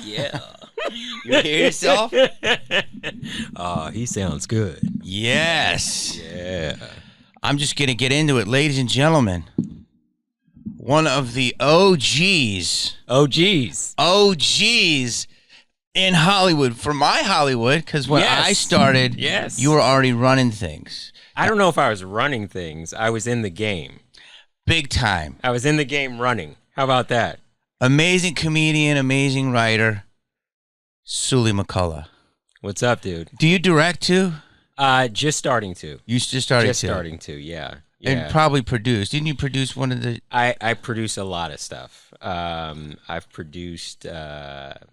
Yeah. You hear yourself? Oh, he sounds good. Yes. Yeah. I'm just going to get into it. Ladies and gentlemen, one of the OGs. Oh, geez. OGs in Hollywood. For my Hollywood, because when I started, you were already running things. I don't know if I was running things. I was in the game. Big time. I was in the game running. How about that? Amazing comedian, amazing writer, Suli McCullough. What's up, dude? Do you direct too? Just starting to. You just started Just starting to, yeah. And probably produce. Didn't you produce one of the... I produce a lot of stuff. I've produced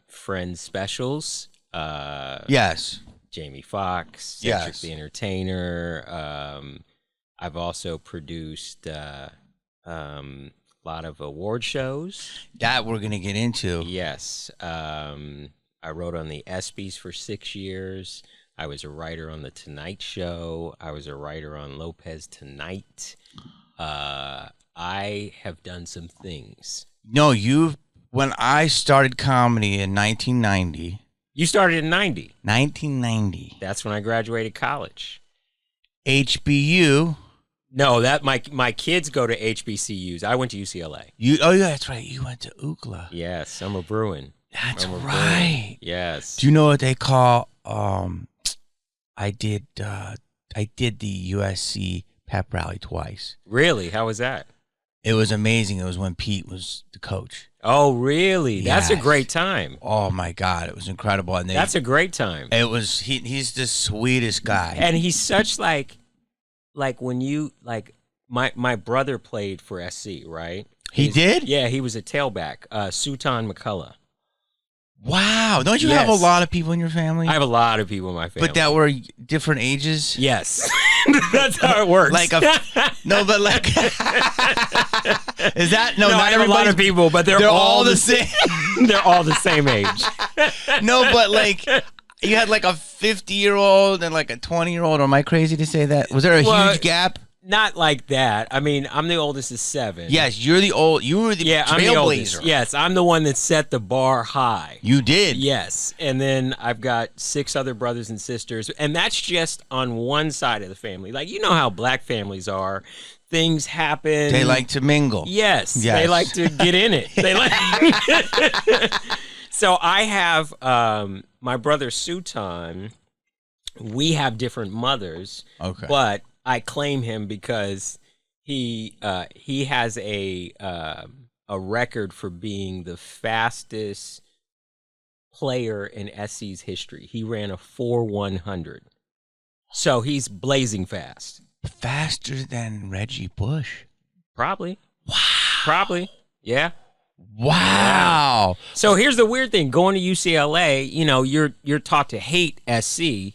Friends specials. Yes. Jamie Foxx, Cedric the Entertainer. I've also produced a lot of award shows. That we're going to get into. Yes. I wrote on the ESPYs for 6 years. I was a writer on The Tonight Show. I was a writer on Lopez Tonight. I have done some things. No, when I started comedy in 1990. You started in 90. 1990. That's when I graduated college. HBU. No, that my kids go to HBCUs. I went to UCLA. Oh yeah, that's right. You went to UCLA. Yes, I'm a Bruin. That's right. Yes. Do you know what they call? I did the USC pep rally twice. Really? How was that? It was amazing. It was when Pete was the coach. Oh, really? Yes. That's a great time. Oh my God, it was incredible. And that's a great time. It was. He's the sweetest guy. And he's such like when you my brother played for SC, right? He did? Yeah, he was a tailback. Suli McCullough. Wow. Don't you have a lot of people in your family? I have a lot of people in my family. But that were different ages? Yes. That's how it works. No, but like is that no, not I have a lot of people, but they're all the same. They're all the same age. No, but like you had like a 50-year-old and like a 20-year-old. Or am I crazy to say that? Was there a huge gap? Not like that. I mean, I'm the oldest of 7. Yes, you were the trailblazer. Yes, I'm the one that set the bar high. You did. Yes, and then I've got 6 other brothers and sisters, and that's just on one side of the family. Like, you know how black families are. Things happen. They like to mingle. Yes. They like to get in it. They like. So I have my brother Sutan. We have different mothers. Okay. But I claim him because he has a record for being the fastest player in SC's history. He ran a 4.100. So he's blazing fast. Faster than Reggie Bush. Probably. Wow. Probably. Yeah. Wow. Yeah. So here's the weird thing. Going to UCLA, you know, you're taught to hate SC.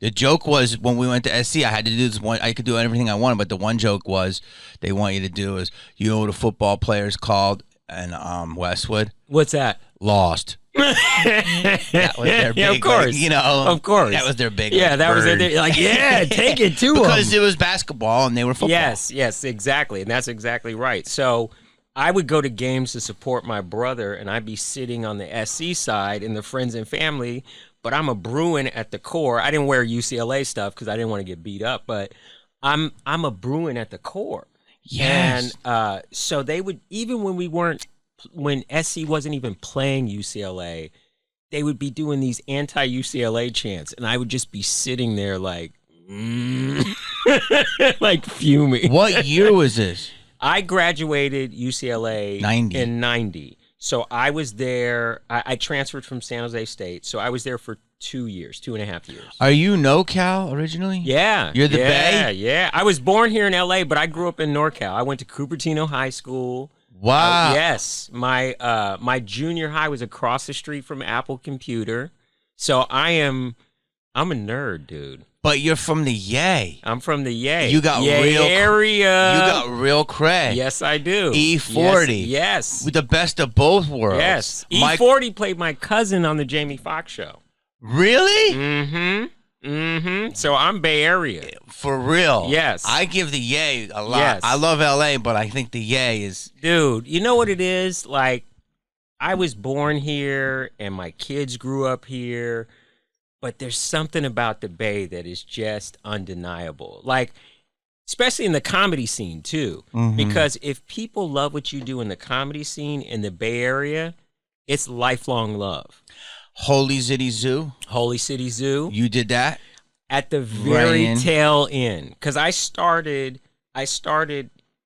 The joke was when we went to SC, I had to do this one. I could do everything I wanted, but the one joke was they want you to do is, you know what a football player's called in Westwood? What's that? Lost. That was their big, of course. Like, you know, of course. That was their big. Yeah, that was their like. Yeah, take it to because them. It was basketball and they were football. Yes, exactly, and that's exactly right. So I would go to games to support my brother, and I'd be sitting on the SC side in the friends and family. But I'm a Bruin at the core. I didn't wear UCLA stuff because I didn't want to get beat up. But I'm a Bruin at the core. Yes. And so they would, even when SC wasn't even playing UCLA, they would be doing these anti-UCLA chants, and I would just be sitting there like, like fuming. What year was this? I graduated UCLA in 90. So I was there. I transferred from San Jose State. So I was there for 2 years, 2.5 years. Are you NoCal originally? Yeah. You're the Bay? Yeah. I was born here in LA, but I grew up in NorCal. I went to Cupertino High School. Wow. Yes. My junior high was across the street from Apple Computer. So I'm a nerd, dude. But you're from the Yay. I'm from the Yay. You got Yay area. You got real cray. Yes, I do. E40. Yes. With the best of both worlds. Yes. E40 played my cousin on the Jamie Foxx show. Really? Mm-hmm. Mm-hmm. So I'm Bay Area. For real. Yes. I give the Yay a lot. Yes. I love LA, but I think the Yay is... Dude, you know what it is? Like, I was born here and my kids grew up here, but there's something about the Bay that is just undeniable. Like, especially in the comedy scene too, because if people love what you do in the comedy scene in the Bay Area, it's lifelong love. Holy City Zoo. Holy City Zoo. You did that At the very Ryan. tail end, because I started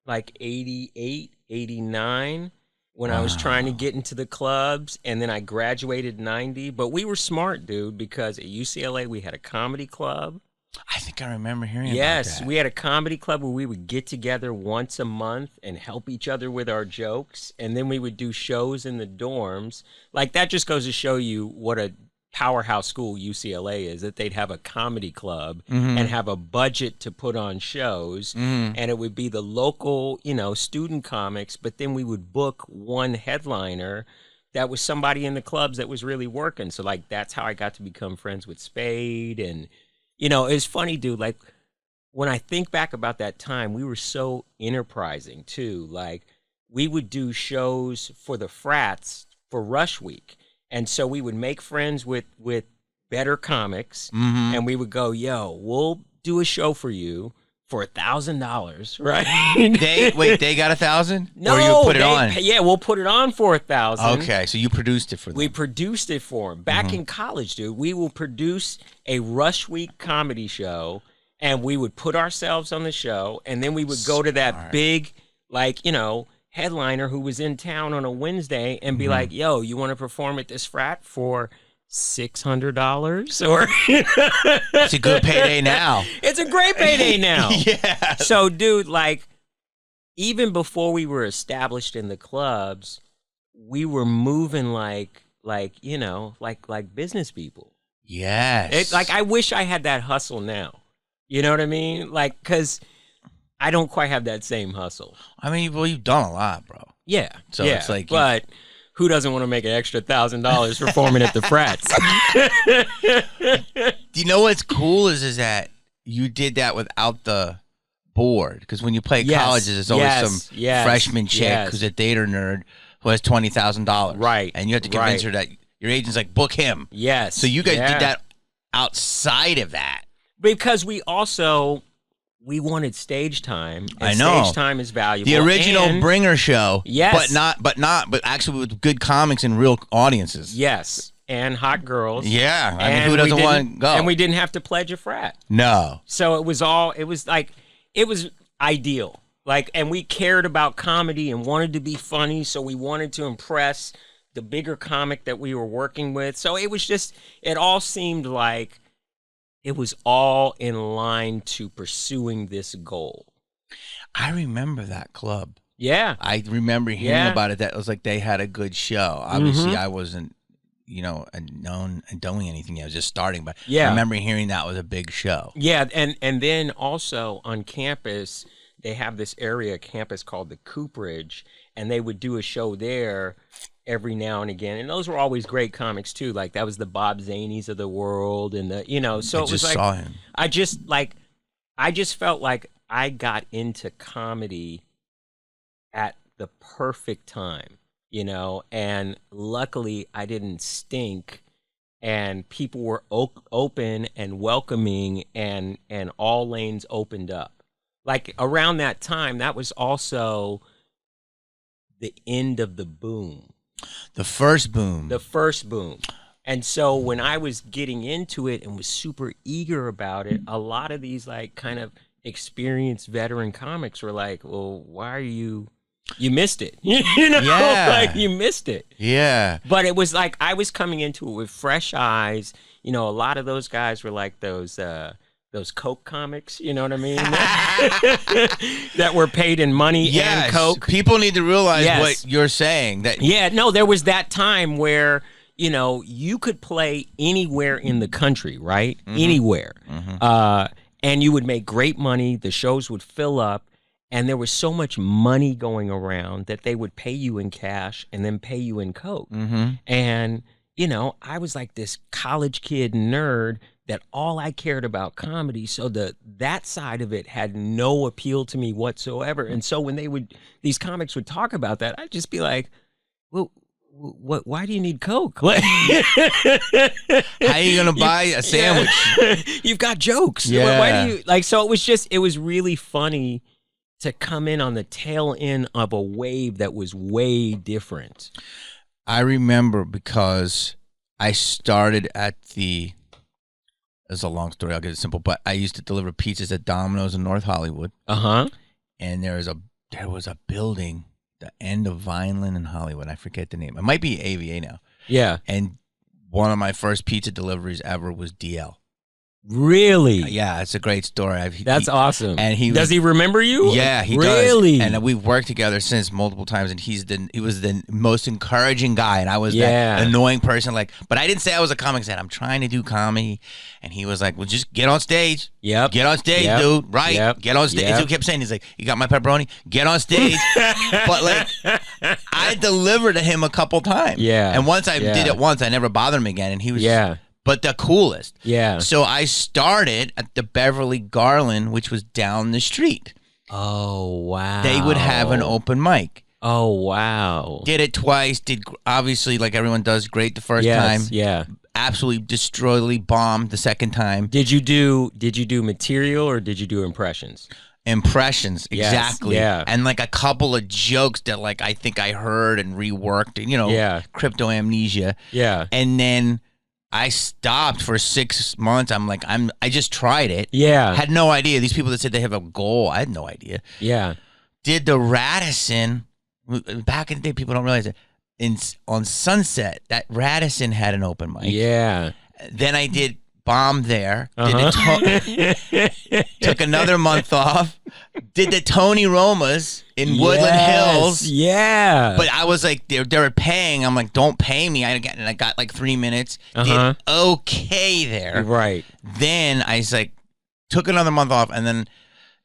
like 88, 89 when I was trying to get into the clubs, and then I graduated 90. But we were smart, dude, because at UCLA we had a comedy club. I think I remember hearing Yes, about that. we had a comedy club where we would get together once a month and help each other with our jokes, and then we would do shows in the dorms. Like, that just goes to show you what a powerhouse school UCLA is, that they'd have a comedy club and have a budget to put on shows, and it would be the local, student comics, but then we would book one headliner that was somebody in the clubs that was really working. So, like, that's how I got to become friends with Spade. And it's funny, dude, like, when I think back about that time, we were so enterprising too. Like, we would do shows for the frats for Rush Week. And so we would make friends with better comics, and we would go, yo, we'll do a show for you for $1,000, right? They got 1,000? No, or you put it on? Yeah, we'll put it on for 1,000. Okay, so you produced it for them. We produced it for them. Back in college, dude, we will produce a Rush Week comedy show, and we would put ourselves on the show, and then we would go to that big, like, headliner who was in town on a Wednesday and be like, yo, you want to perform at this frat for $600? Or It's a good payday now. it's a great payday now. Yeah. So, dude, like, even before we were established in the clubs, we were moving like business people. Yes. Like, I wish I had that hustle now. You know what I mean? Like, because I don't quite have that same hustle. I mean, well, you've done a lot, bro. Yeah. So yeah, it's like but who doesn't want to make an extra $1,000 performing at the frats? Do you know what's cool is that you did that without the board? Because when you play Yes, colleges, there's always yes, some yes, freshman chick yes. who's a dater nerd who has $20,000. Right, And you have to convince her that your agent's like, book him. Yes. So you guys yeah. did that outside of that. Because we wanted stage time. And I know. Stage time is valuable. The original and, Bringer show. Yes. But actually with good comics and real audiences. Yes. And hot girls. Yeah. I mean, And who doesn't we want to didn't- go? And we didn't have to pledge a frat. No. So it was ideal. Like, and we cared about comedy and wanted to be funny, so we wanted to impress the bigger comic that we were working with. So it all seemed like it was all in line to pursuing this goal. I remember that club. Yeah. I remember hearing about it. That it was like they had a good show. Obviously, I wasn't, known and doing anything yet. I was just starting, but I remember hearing that was a big show. Yeah, and then also on campus, they have this area campus called the Cooperage, and they would do a show there every now and again. And those were always great comics too. Like, that was the Bob Zanies of the world, and so it was like saw him. I just felt like I got into comedy at the perfect time, and luckily I didn't stink, and people were open and welcoming, and all lanes opened up. Like, around that time, that was also the end of the boom. The first boom. The first boom. And so when I was getting into it and was super eager about it, a lot of these, like, kind of experienced veteran comics were like, well, why are you missed it. Like, you missed it. Yeah. But it was like I was coming into it with fresh eyes. A lot of those guys were like those Coke comics, you know what I mean? That were paid in money and Coke. People need to realize what you're saying. There was that time where, you could play anywhere in the country, right? Anywhere. And you would make great money. The shows would fill up. And there was so much money going around that they would pay you in cash and then pay you in Coke. And, I was like this college kid nerd that all I cared about comedy. So that side of it had no appeal to me whatsoever. And so when these comics would talk about that, I'd just be like, well, what? Why do you need Coke? How you gonna buy a sandwich? You've got jokes. Yeah. Why do you like? So it was really funny to come in on the tail end of a wave that was way different. I remember because I started at the. It's a long story. I'll get it simple, but I used to deliver pizzas at Domino's in North Hollywood. And there was a building, the end of Vineland and Hollywood. I forget the name. It might be AVA now. Yeah. And one of my first pizza deliveries ever was DL. Really? Yeah, it's a great story. That's awesome. And does he remember you? Yeah, he really? does. And we've worked together since multiple times. And he was the most encouraging guy, and I was that annoying person. Like, but I didn't say I was a comic. I said I'm trying to do comedy, and he was like, "Well, just get on stage. Yep. Get on stage, dude. Right? Yep. Get on stage." Yep. So he kept saying, "He's like, you got my pepperoni? Get on stage." But like, I delivered to him a couple times. Yeah. And once I did it once, I never bothered him again, and he was but the coolest. Yeah. So I started at the Beverly Garland, which was down the street. Oh, wow. They would have an open mic. Oh, wow. Did it twice. Did obviously like everyone does great the first time. Yeah. Absolutely destroyedly bombed the second time. Did you do material or did you do impressions? Impressions, exactly. Yeah. And like a couple of jokes that like I think I heard and reworked, crypto amnesia. Yeah. And then I stopped for 6 months. I just tried it. Yeah. Had no idea. These people that said they have a goal, I had no idea. Yeah. Did the Radisson, back in the day, people don't realize it, on Sunset, that Radisson had an open mic. Yeah. Then I did bomb there. Took another month off. Did the Tony Romas in Woodland Hills. Yeah. But I was like, they were paying. I'm like, don't pay me. I got like 3 minutes. Did okay there. Right. Then I was like, took another month off, and then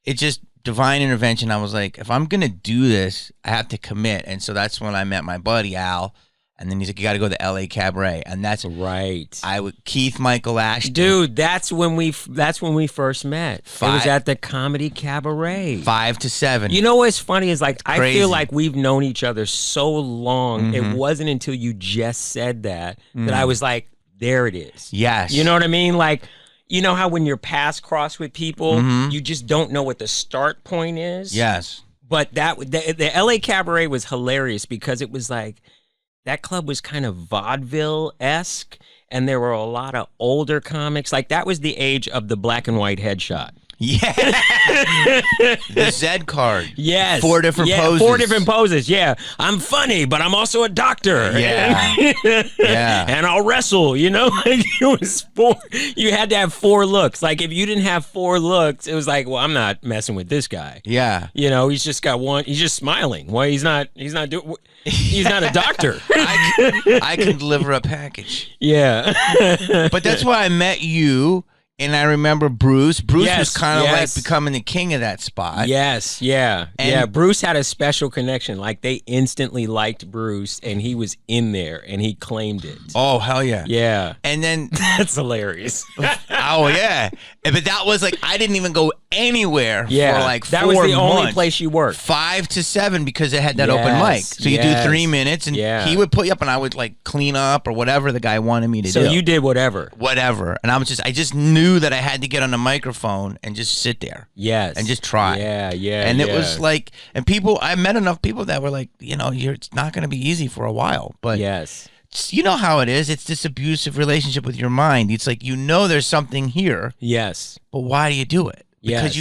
it just divine intervention. I was like, if I'm gonna do this, I have to commit. And so that's when I met my buddy Al. And then he's like, you got to go to the LA Cabaret, and that's right. Keith Michael Ashton, dude. That's when we first met. It was at the Comedy Cabaret. 5 to 7. You know what's funny is like I Crazy. feel like we've known each other so long. It wasn't until you just said that I was like, there it is. Yes. You know what I mean? Like, you know how when your paths cross with people, you just don't know what the start point is. Yes. But the LA Cabaret was hilarious because it was like. That club was kind of vaudeville-esque, and there were a lot of older comics. Like, that was the age of the black and white headshot. Yeah. The Zed card. Yes. 4 different poses. 4 different poses, yeah. I'm funny, but I'm also a doctor. Yeah. Yeah. And I'll wrestle, you know? Like, it was 4. You had to have 4 looks. Like, if you didn't have 4 looks, it was like, well, I'm not messing with this guy. Yeah. You know, he's just got one. He's just smiling. Well, he's not doing... He's not a doctor. I can deliver a package. Yeah. But that's why I met you, and I remember Bruce. Bruce was kind of like becoming the king of that spot. Yes, yeah. And Bruce had a special connection. Like, they instantly liked Bruce, and he was in there, and he claimed it. Oh, hell yeah. Yeah. And then... That's hilarious. Oh, yeah. But that was like, I didn't even go anywhere for like 4 months. That was the only place you worked. 5 to 7 because it had that open mic. So you do 3 minutes, and he would put you up, and I would like clean up or whatever the guy wanted me to do. So you did whatever. Whatever. And I just knew that I had to get on the microphone and just sit there. Yes. And just try. Yeah. And it was like, and I met enough people that were like, it's not going to be easy for a while. But yes. You know how it is. It's this abusive relationship with your mind. It's like, there's something here. Yes. But why do you do it? Because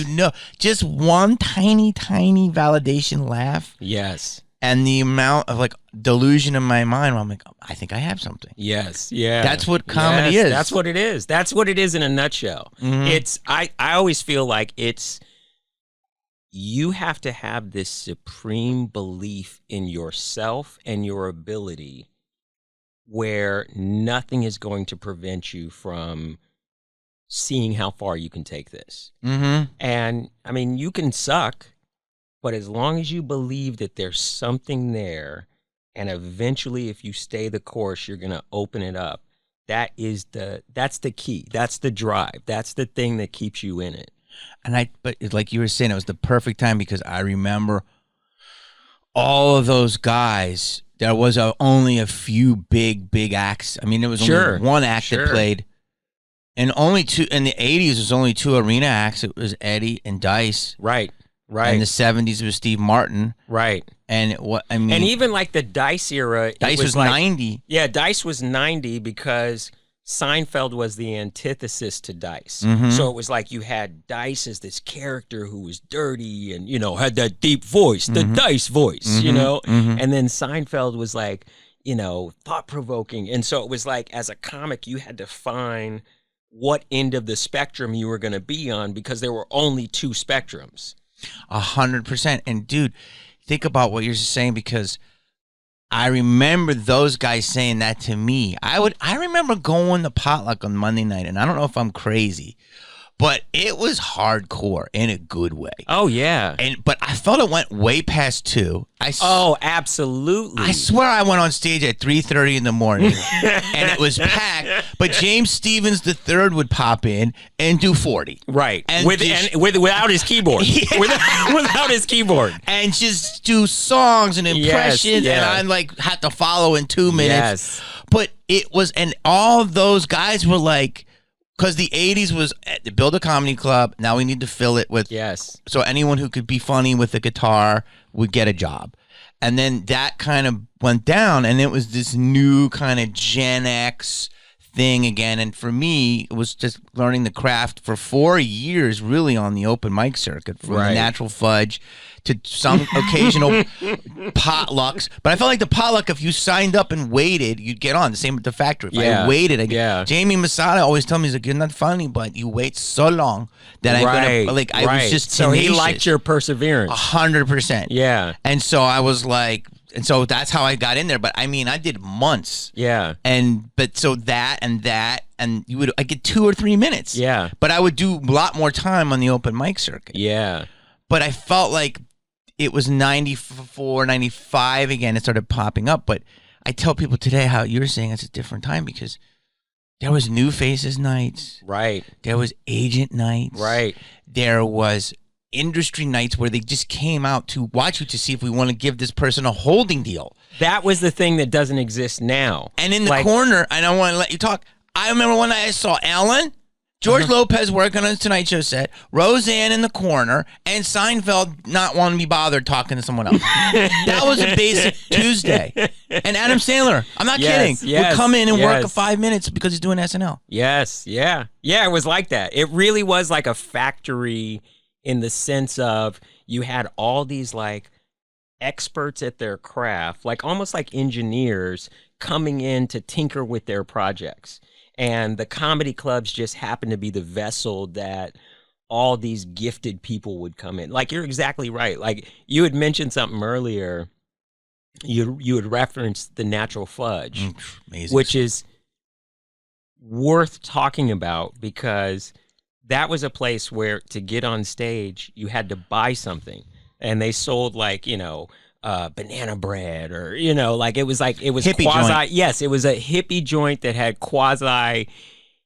just one tiny, tiny validation laugh. Yes. And the amount of like delusion in my mind where I'm like, I think I have something. Yes. Yeah. That's what comedy is. That's what it is. That's what it is in a nutshell. It's I always feel like you have to have this supreme belief in yourself and your ability where nothing is going to prevent you from seeing how far you can take this. And I mean, you can suck, but as long as you believe that there's something there, and eventually if you stay the course, you're going to open it up. That's the key. That's the drive. That's the thing that keeps you in it. But like you were saying, it was the perfect time because I remember all of those guys only a few big acts. I mean, there was only one act that played, and only two in the '80s. Was only two arena acts. It was Eddie and Dice. Right. In the '70s, it was Steve Martin. Right. And and even like the Dice era, Dice was like, 90. Yeah, Dice was 90 because Seinfeld was the antithesis to Dice. So it was like you had Dice as this character who was dirty and, had that deep voice, the Dice voice, and then Seinfeld was like, thought-provoking. And so it was like, as a comic, you had to find what end of the spectrum you were going to be on because there were only two spectrums. 100%. And dude, think about what you're saying, because I remember those guys saying that to me. I remember going to potluck on Monday night, and I don't know if I'm crazy, but it was hardcore in a good way. Oh yeah. But I felt it went way past 2. Oh, absolutely. I swear I went on stage at 3:30 in the morning and it was packed, but James Stevens III would pop in and do 40. Right. And without his keyboard. Yeah. Without his keyboard. And just do songs and impressions, and I had to follow in 2 minutes. Yes. But it was, and all those guys were like, because the 80s was to build a comedy club. Now we need to fill it with. Yes. So anyone who could be funny with a guitar would get a job. And then that kind of went down, and it was this new kind of Gen X thing again. And for me, it was just learning the craft for 4 years, really, on the open mic circuit, from the Natural Fudge to some occasional potlucks. But I felt like the potluck, if you signed up and waited, you'd get on. The same with the Factory. If I waited, Jamie Masada always told me, he's like, you're not funny, but you wait so long that I'm going to, I was just tenacious. So he liked your perseverance. 100%. Yeah. And so I was like, and so that's how I got in there. But I mean, I did months. Yeah. But so that, and I get 2 or 3 minutes. Yeah. But I would do a lot more time on the open mic circuit. Yeah. But I felt like it was 94, 95 again. It started popping up. But I tell people today how you're saying it's a different time, because there was New Faces nights. Right. There was agent nights. Right. There was industry nights where they just came out to watch you to see if we want to give this person a holding deal. That was the thing that doesn't exist now. And in the corner, and I want to let you talk, I remember one night I saw Ellen, George Lopez working on his Tonight Show set, Roseanne in the corner, and Seinfeld not wanting to be bothered talking to someone else. That was a basic Tuesday. And Adam Sandler, I'm not kidding, would come in and work 5 minutes because he's doing SNL. Yes, yeah. Yeah, it was like that. It really was like a factory, in the sense of you had all these experts at their craft, almost like engineers coming in to tinker with their projects. And the comedy clubs just happened to be the vessel that all these gifted people would come in. You're exactly right. You had mentioned something earlier. You had referenced the Natural Fudge, which is worth talking about, because that was a place where to get on stage, you had to buy something. And they sold banana bread, or it was hippie quasi joint. Yes, it was a hippie joint that had quasi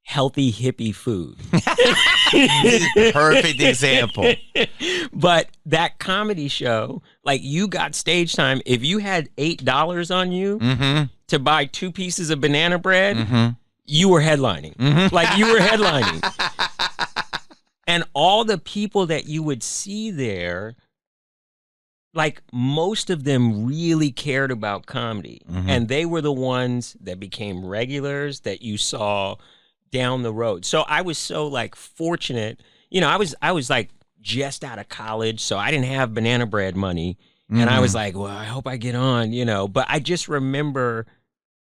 healthy hippie food. Perfect example. But that comedy show, you got stage time. If you had $8 on you to buy 2 pieces of banana bread, you were headlining. You were headlining. And all the people that you would see there, most of them really cared about comedy. And they were the ones that became regulars that you saw down the road. So I was so fortunate. I was just out of college, so I didn't have banana bread money. And I was like, well, I hope I get on, But I just remember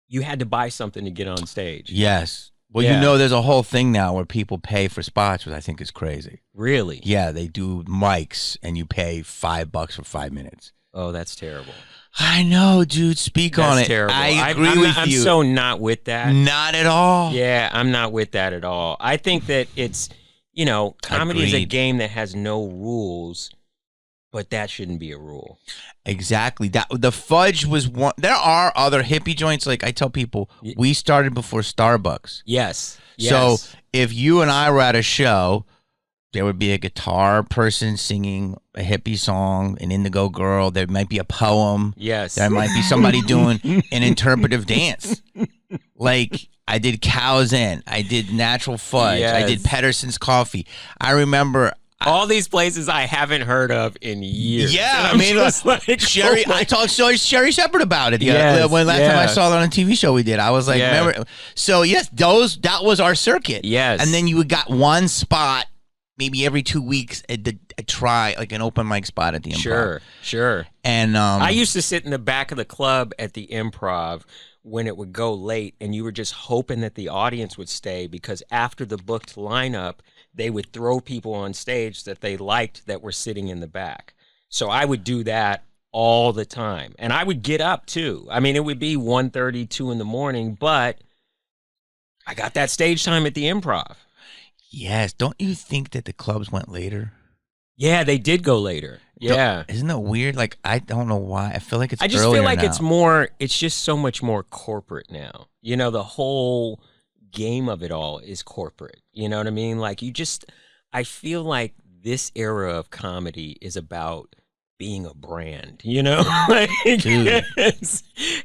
you had to buy something to get on stage. Yes. Well, there's a whole thing now where people pay for spots, which I think is crazy. Really? Yeah, they do mics, and you pay $5 for 5 minutes. Oh, that's terrible. I know, dude. Speak on it. Terrible. I agree with you. I'm so not with that. Not at all. Yeah, I'm not with that at all. I think that it's, comedy is a game that has no rules, but that shouldn't be a rule. Exactly. The Fudge was one. There are other hippie joints. I tell people, we started before Starbucks. Yes. So if you and I were at a show, there would be a guitar person singing a hippie song, an indigo girl. There might be a poem. Yes. There might be somebody doing an interpretive dance. Like, I did Cow's End. I did Natural Fudge. Yes. I did Pedersen's Coffee. I remember... all these places I haven't heard of in years. Yeah, I mean, like, Sherry. I talked to Sherry Shepherd about it. When last time I saw it on a TV show we did, I was like, remember? So yes, that was our circuit. Yes, and then you got one spot, maybe every 2 weeks, a try like an open mic spot at the Improv. Sure. And I used to sit in the back of the club at the Improv when it would go late, and you were just hoping that the audience would stay, because after the booked lineup, they would throw people on stage that they liked that were sitting in the back. So I would do that all the time. And I would get up too. I mean, it would be 1:30, 2 in the morning, but I got that stage time at the Improv. Yes. Don't you think that the clubs went later? Yeah, they did go later. Yeah. Isn't that weird? Like, I don't know why. I feel like it's I just feel like now. it's just so much more corporate now. You know, the whole game of it all is corporate. You know what I mean? Like, I feel like this era of comedy is about being a brand, you know? Like,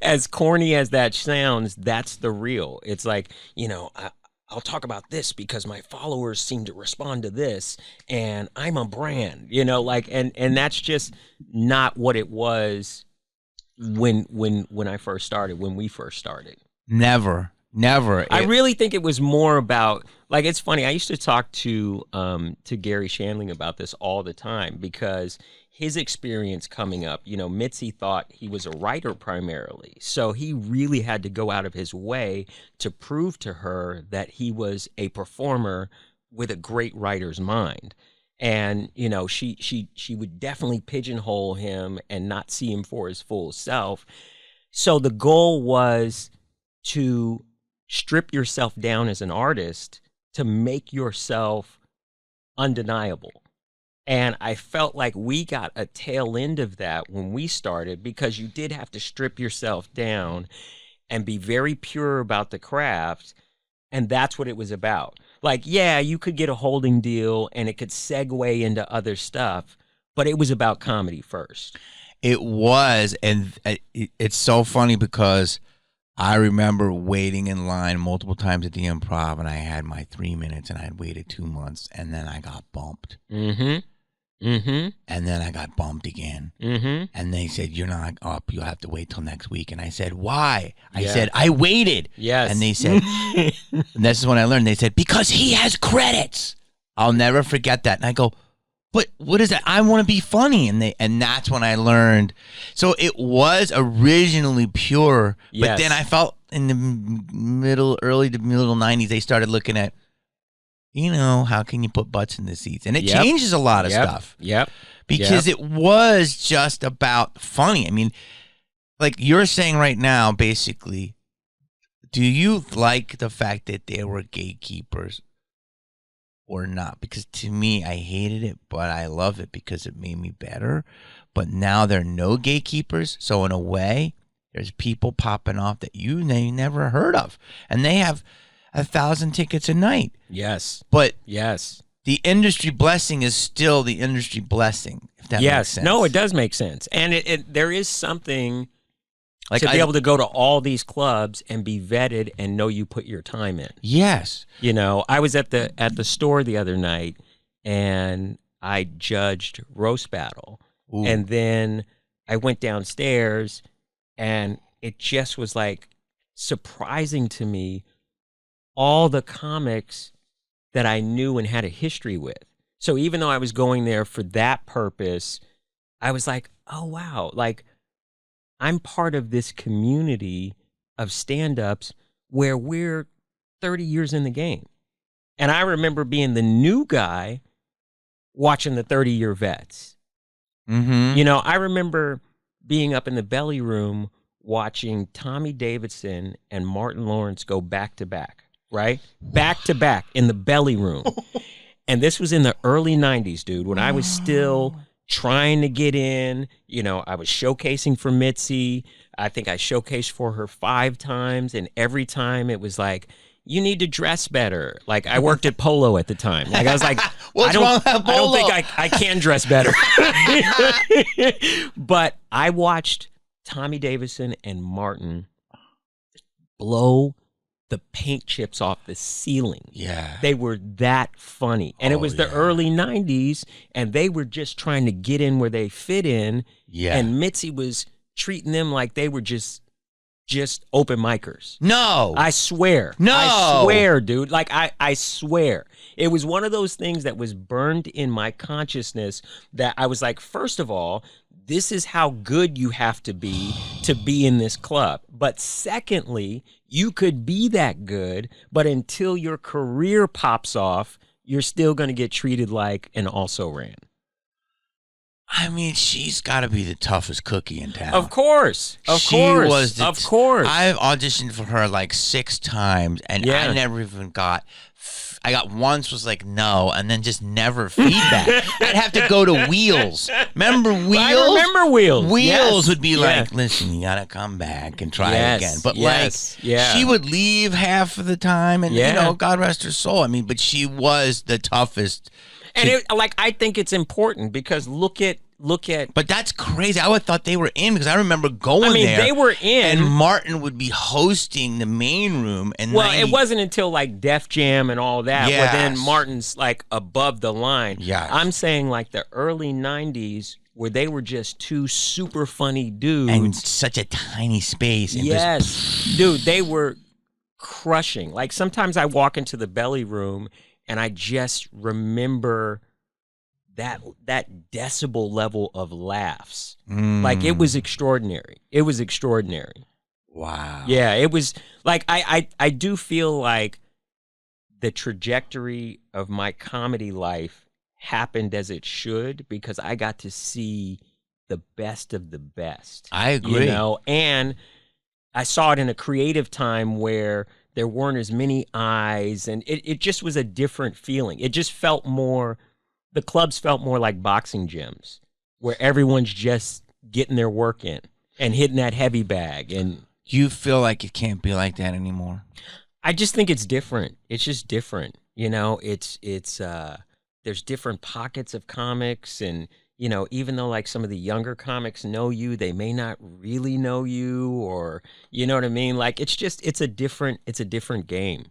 as corny as that sounds, that's the real. It's like, you know, I'll talk about this because my followers seem to respond to this, and I'm a brand, you know, like, and that's just not what it was when I first started, when we first started. Never. I really think it was more about, like, it's funny. I used to talk to Gary Shandling about this all the time, because his experience coming up, you know, Mitzi thought he was a writer primarily. So he really had to go out of his way to prove to her that he was a performer with a great writer's mind. And, you know, she would definitely pigeonhole him and not see him for his full self. So the goal was to strip yourself down as an artist to make yourself undeniable. And I felt like we got a tail end of that when we started, because you did have to strip yourself down and be very pure about the craft. And that's what it was about. Like, yeah, you could get a holding deal and it could segue into other stuff, but it was about comedy first. It was. And it's so funny because I remember waiting in line multiple times at the Improv, and I had my 3 minutes, and I had waited 2 months, and then I got bumped. And then I got bumped again. And they said, "You're not up. You'll have to wait till next week." And I said, "Why?" I said, "I waited." Yes. And they said, and this is when I learned, they said, "Because he has credits." I'll never forget that. And I go, "But what is that? I want to be funny." And that's when I learned. So it was originally pure, but then I felt in the early to middle 90s, they started looking at, you know, how can you put butts in the seats? And it changes a lot of stuff. Because it was just about funny. I mean, like you're saying right now, basically, do you like the fact that there were gatekeepers or not? Because to me, I hated it, but I love it because it made me better. But now there are no gatekeepers. So in a way, there's people popping off that you never heard of. And they have 1,000 tickets a night. Yes. But yes, the industry blessing is still the industry blessing, if that makes sense. No, it does make sense. And there is something like to be able to go to all these clubs and be vetted and know you put your time in. Yes. You know, I was at the store the other night and I judged Roast Battle. Ooh. And then I went downstairs and it just was like surprising to me all the comics that I knew and had a history with. So even though I was going there for that purpose, I was like, oh, wow, like I'm part of this community of stand-ups where we're 30 years in the game. And I remember being the new guy watching the 30-year vets. Mm-hmm. You know, I remember being up in the belly room watching Tommy Davidson and Martin Lawrence go back to back. Right? Back to back in the belly room. And this was in the early 90s, dude, when I was still trying to get in. You know, I was showcasing for Mitzi. I think I showcased for her 5 times. And every time it was like, you need to dress better. Like, I worked at Polo at the time. Like, I was like, What's wrong with Polo? I don't think I can dress better. But I watched Tommy Davidson and Martin blow the paint chips off the ceiling. Yeah. They were that funny. And it was the early 90s, and they were just trying to get in where they fit in. Yeah. And Mitzi was treating them like they were just open micers. No. I swear. No. I swear, dude. Like, I swear. It was one of those things that was burned in my consciousness that I was like, first of all, this is how good you have to be in this club. But secondly, you could be that good, but until your career pops off, you're still going to get treated like an also-ran. I mean, she's got to be the toughest cookie in town. Of course. Of course. I've auditioned for her like 6 times, and I never even got... I got once was like no, and then just never feedback. I'd have to go to Wheels. Remember Wheels? I remember Wheels. Wheels would be like, listen, you gotta come back and try it again. But she would leave half of the time, and you know, God rest her soul. I mean, but she was the toughest. And I think it's important because look at. But that's crazy. I would have thought they were in because I remember going there. They were in. And Martin would be hosting the main room. And it wasn't until like Def Jam and all that where then Martin's like above the line. Yeah. I'm saying like the early 90s where they were just 2 super funny dudes. And such a tiny space. And dude, they were crushing. Like sometimes I walk into the belly room and I just remember that decibel level of laughs. Like it was extraordinary. It was extraordinary. Wow. Yeah, it was like I do feel like the trajectory of my comedy life happened as it should because I got to see the best of the best. I agree. You know, and I saw it in a creative time where there weren't as many eyes and it just was a different feeling. It just felt more the clubs felt more like boxing gyms where everyone's just getting their work in and hitting that heavy bag. And you feel like it can't be like that anymore? I just think it's different. It's just different. You know, it's there's different pockets of comics and, you know, even though like some of the younger comics know you, they may not really know you or, you know what I mean? Like, it's a different game.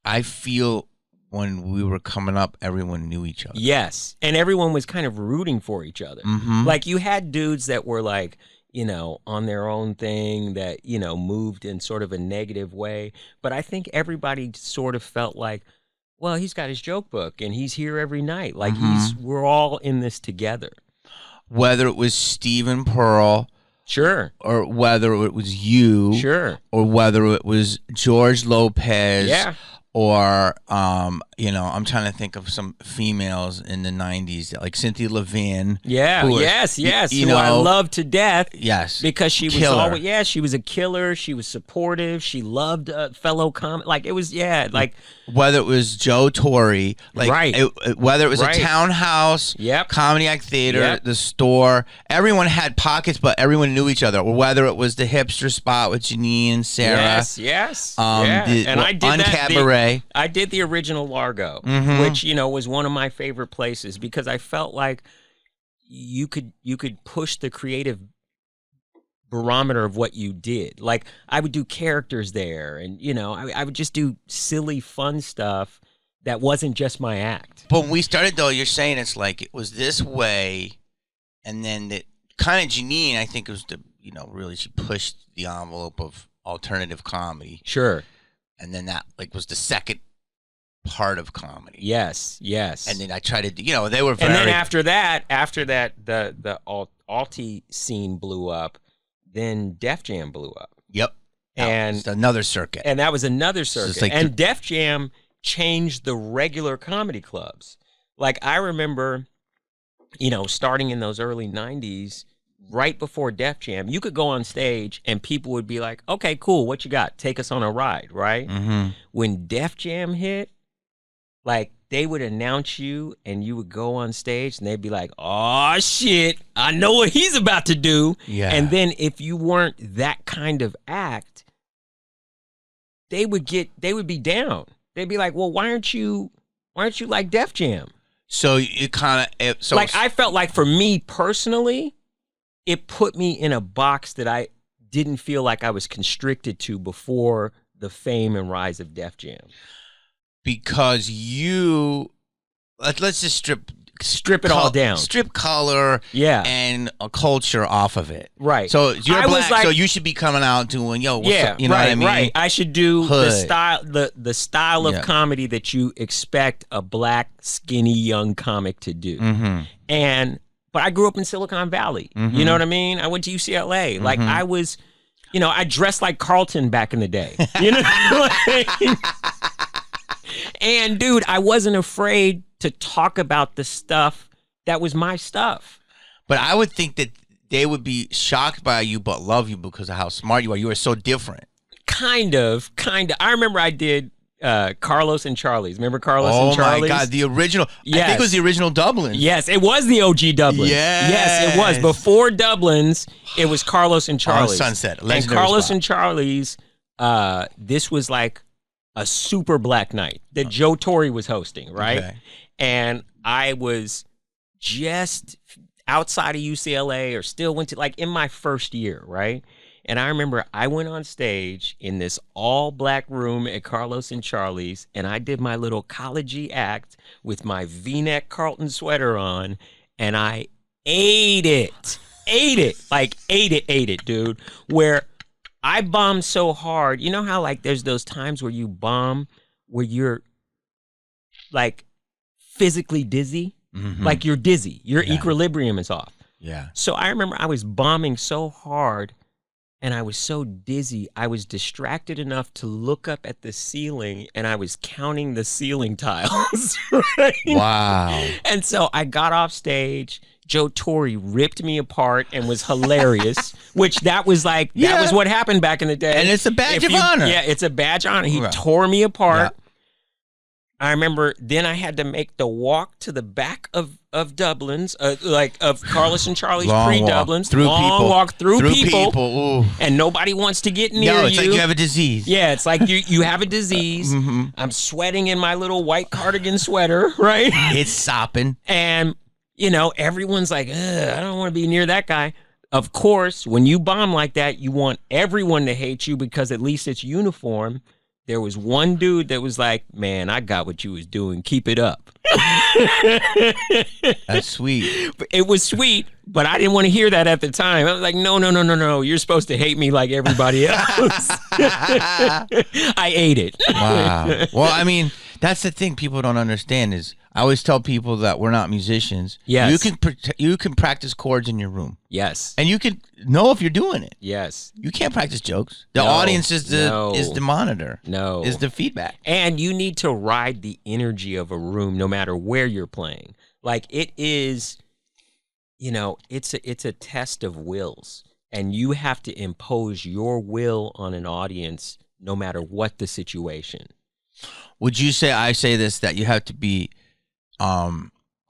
I feel when we were coming up, everyone knew each other. Yes. And everyone was kind of rooting for each other. Mm-hmm. Like you had dudes that were like, you know, on their own thing that, you know, moved in sort of a negative way. But I think everybody sort of felt like, well, he's got his joke book and he's here every night. Like we're all in this together. Whether it was Stephen Pearl. Sure. Or whether it was you. Sure. Or whether it was George Lopez. Yeah. Or, you know, I'm trying to think of some females in the 90s, like Cynthia Levin. Yeah, yes. You who know, I love to death. Yes. Because she was killer. always, she was a killer. She was supportive. She loved fellow comic. Like, it was, like. Whether it was Joe Torre, like, whether it was a townhouse, Comedy Act Theater, the store, everyone had pockets, but everyone knew each other. Or whether it was the hipster spot with Janine and Sarah. Yes. And I did Cabaret. I did the original Largo, which, you know, was one of my favorite places because I felt like you could push the creative barometer of what you did. Like I would do characters there and, you know, I would just do silly, fun stuff that wasn't just my act. But when we started, though, you're saying it's like it was this way and then that kind of Janine, I think it was the, you know, really she pushed the envelope of alternative comedy. Sure. And then that like was the second part of comedy. Yes. And then I tried to, you know, they were very... And then after that, the alti scene blew up, then Def Jam blew up. Yep. And another circuit. And that was another circuit. Like and Def Jam changed the regular comedy clubs. Like I remember, you know, starting in those early 90s, right before Def Jam, you could go on stage and people would be like, okay, cool, what you got? Take us on a ride, right? Mm-hmm. When Def Jam hit, like they would announce you and you would go on stage and they'd be like, oh shit, I know what he's about to do. Yeah. And then if you weren't that kind of act, they would be down. They'd be like, well, why aren't you like Def Jam? So it kind of like I felt like for me personally, it put me in a box that I didn't feel like I was constricted to before the fame and rise of Def Jam. Because let's just strip it all down. Strip color and a culture off of it. Right. So you're black, so you should be coming out doing, yo, what's up? You know what I mean? Right. I should do the style of comedy that you expect a black, skinny, young comic to do. But I grew up in Silicon Valley. You know what I mean? I went to UCLA. Like I was, I dressed like Carlton back in the day. You know? And dude, I wasn't afraid to talk about the stuff that was my stuff. But I would think that they would be shocked by you but love you because of how smart you are. You are so different. Kind of. I remember I did Carlos and Charlie's. Remember Carlos and Charlie's? Oh my God, the original. Yes. I think it was the original Dublin. Yes, it was the OG Dublin. Yes, it was. Before Dublin's, it was Carlos and Charlie's. On Sunset. And Carlos and Charlie's, this was like a super black night that Joe Torre was hosting, right? Okay. And I was just outside of UCLA or still went to, like, in my first year, right? And I remember I went on stage in this all-black room at Carlos and Charlie's, and I did my little college-y act with my V-neck Carlton sweater on, and I ate it. Ate it, dude. Where I bombed so hard. You know how, like, there's those times where you bomb where you're, like, physically dizzy? Like, you're dizzy. Your equilibrium is off. Yeah. So I remember I was bombing so hard and I was so dizzy, I was distracted enough to look up at the ceiling and I was counting the ceiling tiles. Right? Wow. And so I got off stage. Joe Torre ripped me apart and was hilarious, which that was like, that was what happened back in the day. And it's a badge of honor. Yeah, it's a badge of honor. He tore me apart. Yeah. I remember then I had to make the walk to the back of Dublin's, of Carlos and Charlie's pre-Dublin's. Long walk through people. And nobody wants to get near you. No, it's like you have a disease. Yeah, it's like you have a disease. I'm sweating in my little white cardigan sweater, right? It's sopping. And, everyone's like, I don't want to be near that guy. Of course, when you bomb like that, you want everyone to hate you because at least it's uniform. There was one dude that was like, man, I got what you was doing. Keep it up. That's sweet. It was sweet, but I didn't want to hear that at the time. I was like, no. You're supposed to hate me like everybody else. I ate it. Wow. Well, I mean, that's the thing people don't understand is I always tell people that we're not musicians. Yes. You can practice chords in your room. Yes. And you can know if you're doing it. Yes. You can't practice jokes. The audience is the monitor. No. Is the feedback. And you need to ride the energy of a room no matter where you're playing. Like it is, it's a test of wills. And you have to impose your will on an audience no matter what the situation. Would you say, that you have to be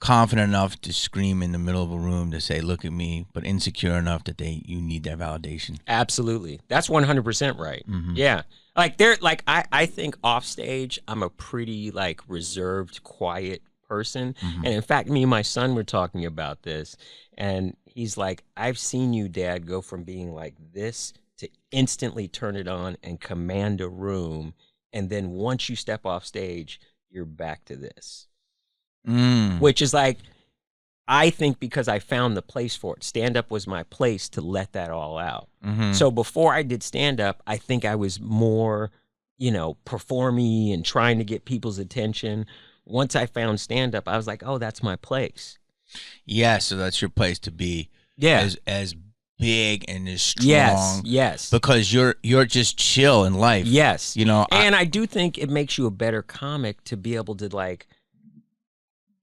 confident enough to scream in the middle of a room to say, look at me, but insecure enough that you need that validation? Absolutely. That's 100% right. Yeah. I think off stage, I'm a pretty reserved, quiet person. And in fact, me and my son were talking about this and he's like, I've seen you, Dad, go from being like this to instantly turn it on and command a room. And then once you step off stage, you're back to this. Which is I think because I found the place for it. Stand-up was my place to let that all out. So before I did stand-up, I think I was more, performy and trying to get people's attention. Once I found stand-up, I was like, oh, that's my place. Yeah, so that's your place to be as big and as strong. Yes. Because you're just chill in life. Yes. And I do think it makes you a better comic to be able to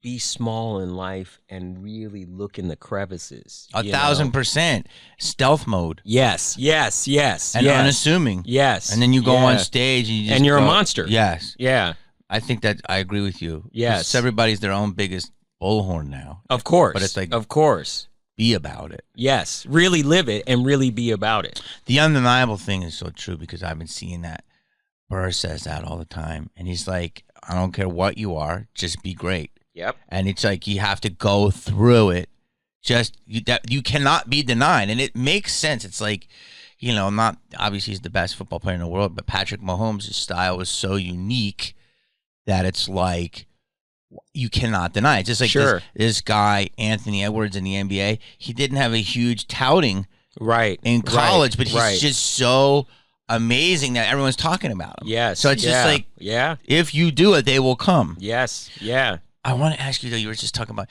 be small in life and really look in the crevices. 1,000%. Stealth mode. Yes. And unassuming. Yes. And then you go on stage and you're a monster. Yes. Yeah. I think that I agree with you. Yes. Everybody's their own biggest bullhorn now. Of course. But it's of course. Be about it. Yes. Really live it and really be about it. The undeniable thing is so true because I've been seeing that Burr says that all the time. And he's like, I don't care what you are, just be great. Yep. And it's like you have to go through it. You cannot be denied. And it makes sense. It's like, not obviously he's the best football player in the world, but Patrick Mahomes' style is so unique that it's like you cannot deny it. Just like this guy, Anthony Edwards in the NBA, he didn't have a huge touting in college, but he's just so amazing that everyone's talking about him. Yes. So it's just like, if you do it, they will come. Yes. Yeah. I want to ask you, though, you were just talking about,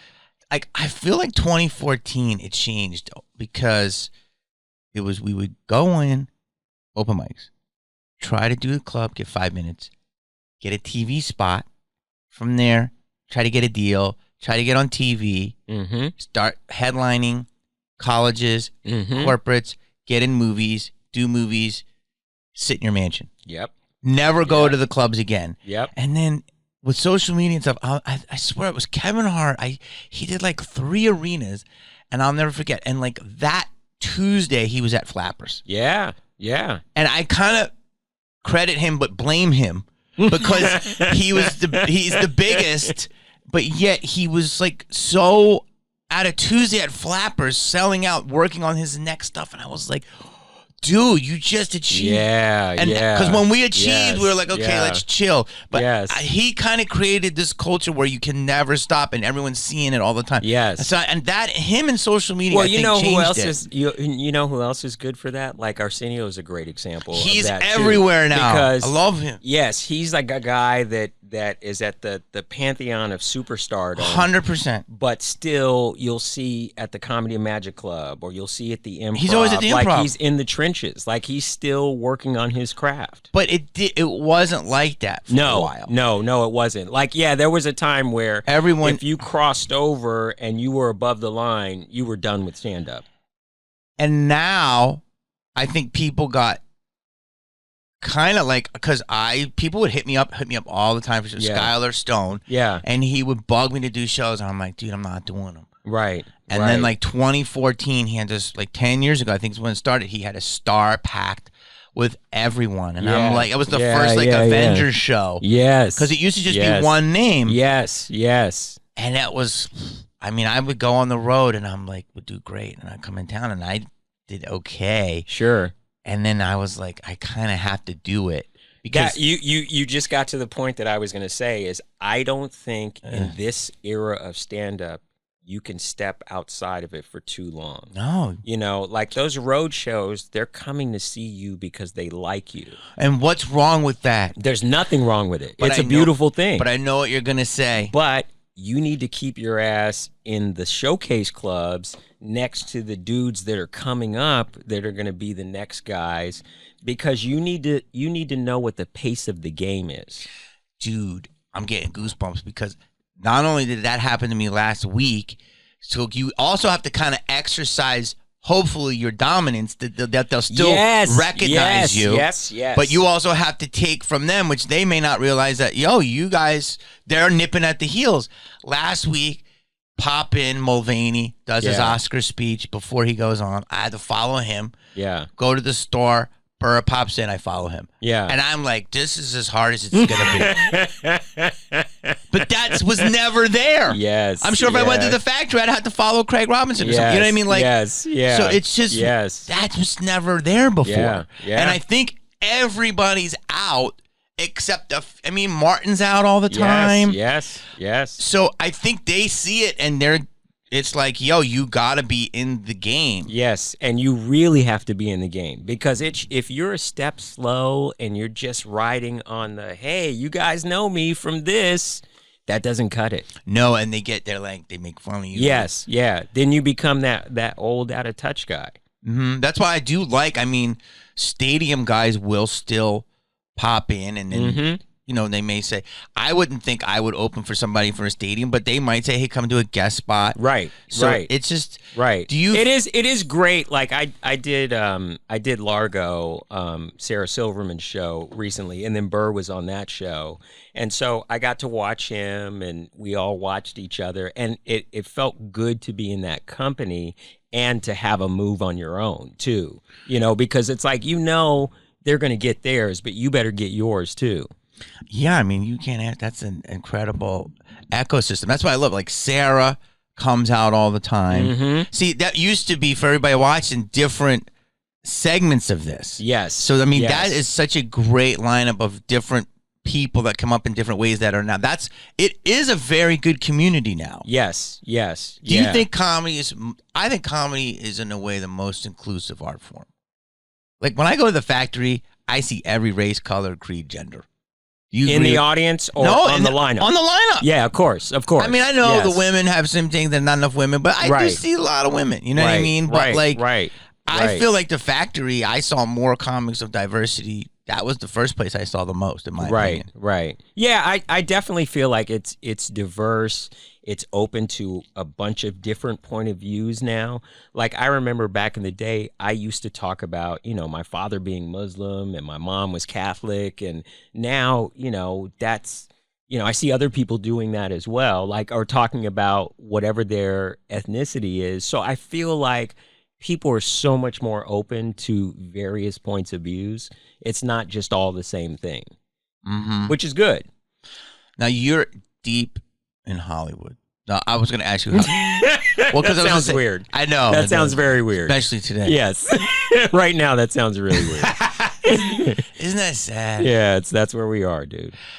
like, I feel like 2014, it changed because we would go in, open mics, try to do the club, get 5 minutes, get a TV spot. From there, try to get a deal, try to get on TV, start headlining colleges, corporates, get in movies, do movies, sit in your mansion. Yep. Never go to the clubs again. Yep. And then with social media and stuff, I swear it was Kevin Hart. He did like 3 arenas, and I'll never forget. And like that Tuesday, he was at Flappers. Yeah. Yeah. And I kind of credit him, but blame him. Because he's the biggest, but yet he was like so at a Tuesday at Flappers, selling out, working on his next stuff, and I was like, dude, you just achieved. Yeah, and because when we achieved, we were like, okay, let's chill. But he kind of created this culture where you can never stop, and everyone's seeing it all the time. Yes. So, and that him and social media. Well, I think who else it. is you know who else is good for that? Like Arsenio is a great example. He's of that everywhere too, now. Because I love him. Yes, he's like a guy that is at the pantheon of superstardom. 100%. But still, you'll see at the Comedy and Magic Club, or you'll see at the Improv. He's always at the Improv. Like he's in the trenches. Like he's still working on his craft. But it wasn't like that for a while. No, it wasn't. Like, there was a time where if you crossed over and you were above the line, you were done with stand-up. And now, I think people got kind of like, because people would hit me up all the time for Skylar Stone. Yeah. And he would bug me to do shows, and I'm like, dude, I'm not doing them. Right. And then like 2014, he had this, like 10 years ago, I think is when it started, he had a star packed with everyone. And I'm like, it was the first like Avengers show. Yes. Because it used to just be one name. Yes. And that was, I would go on the road and I'm like, would do great. And I'd come in town and I did okay. Sure. And then I was like, I kind of have to do it. Because you just got to the point that I was going to say is I don't think in this era of stand-up, you can step outside of it for too long. No. Like those road shows, they're coming to see you because they like you. And what's wrong with that? There's nothing wrong with it. It's a beautiful thing. But I know what you're going to say. But you need to keep your ass in the showcase clubs next to the dudes that are coming up that are going to be the next guys, because you need to know what the pace of the game is. Dude, I'm getting goosebumps because not only did that happen to me last week, so you also have to kind of exercise, hopefully, your dominance, that they'll still recognize you. Yes. But you also have to take from them, which they may not realize that, you guys, they're nipping at the heels. Last week, pop in Mulvaney, does his Oscar speech before he goes on. I had to follow him. Yeah. Go to the store. Burr pops in, I follow him. Yeah. And I'm like, this is as hard as it's going to be. But that was never there. Yes. I'm sure if I went to the factory, I'd have to follow Craig Robinson or something. You know what I mean? Like, yes. Yeah. So it's just, that was never there before. Yeah. And I think everybody's out except, Martin's out all the time. Yes. So I think they see it and it's like, you got to be in the game. Yes, and you really have to be in the game because if you're a step slow and you're just riding on the, hey, you guys know me from this, that doesn't cut it. No, and they make fun of you. Yes, then you become that old out of touch guy. Mm-hmm. That's why I do like, stadium guys will still pop in and then, they may say, I wouldn't think I would open for somebody for a stadium, but they might say, hey, come do a guest spot. Right. So it's just, right. It is great. Like I did Largo, Sarah Silverman's show recently, and then Burr was on that show. And so I got to watch him and we all watched each other, and it felt good to be in that company and to have a move on your own too, because it's like, they're going to get theirs, but you better get yours too. Yeah, I mean, you can't have, that's an incredible ecosystem. That's why I love, like, Sarah comes out all the time. Mm-hmm. See, that used to be for everybody watching different segments of this. Yes. So, I mean, yes. that is such a great lineup of different people that come up in different ways that are now. It is a very good community now. Yes. Do you think comedy is, I think comedy is in a way the most inclusive art form. Like, when I go to the Factory, I see every race, color, creed, gender. In the audience or on the lineup? On the lineup. Yeah, of course. I mean, I know the women have some things that not enough women, but I do see a lot of women. You know what I mean? But I feel like the Factory, I saw more comics of diversity. That was the first place I saw the most, in my opinion. Right. Yeah, I definitely feel like it's diverse. It's open to a bunch of different point of views now. Like, I remember back in the day, I used to talk about, my father being Muslim and my mom was Catholic. And now, that's, I see other people doing that as well, like, or talking about whatever their ethnicity is. So I feel like people are so much more open to various points of views. It's not just all the same thing, which is good. Now, you're deep in Hollywood. Now, I was going to ask you how. Well, because that sounds weird. I know. That sounds very weird. Especially today. Yes. Right now, that sounds really weird. Isn't that sad? Yeah, that's where we are, dude.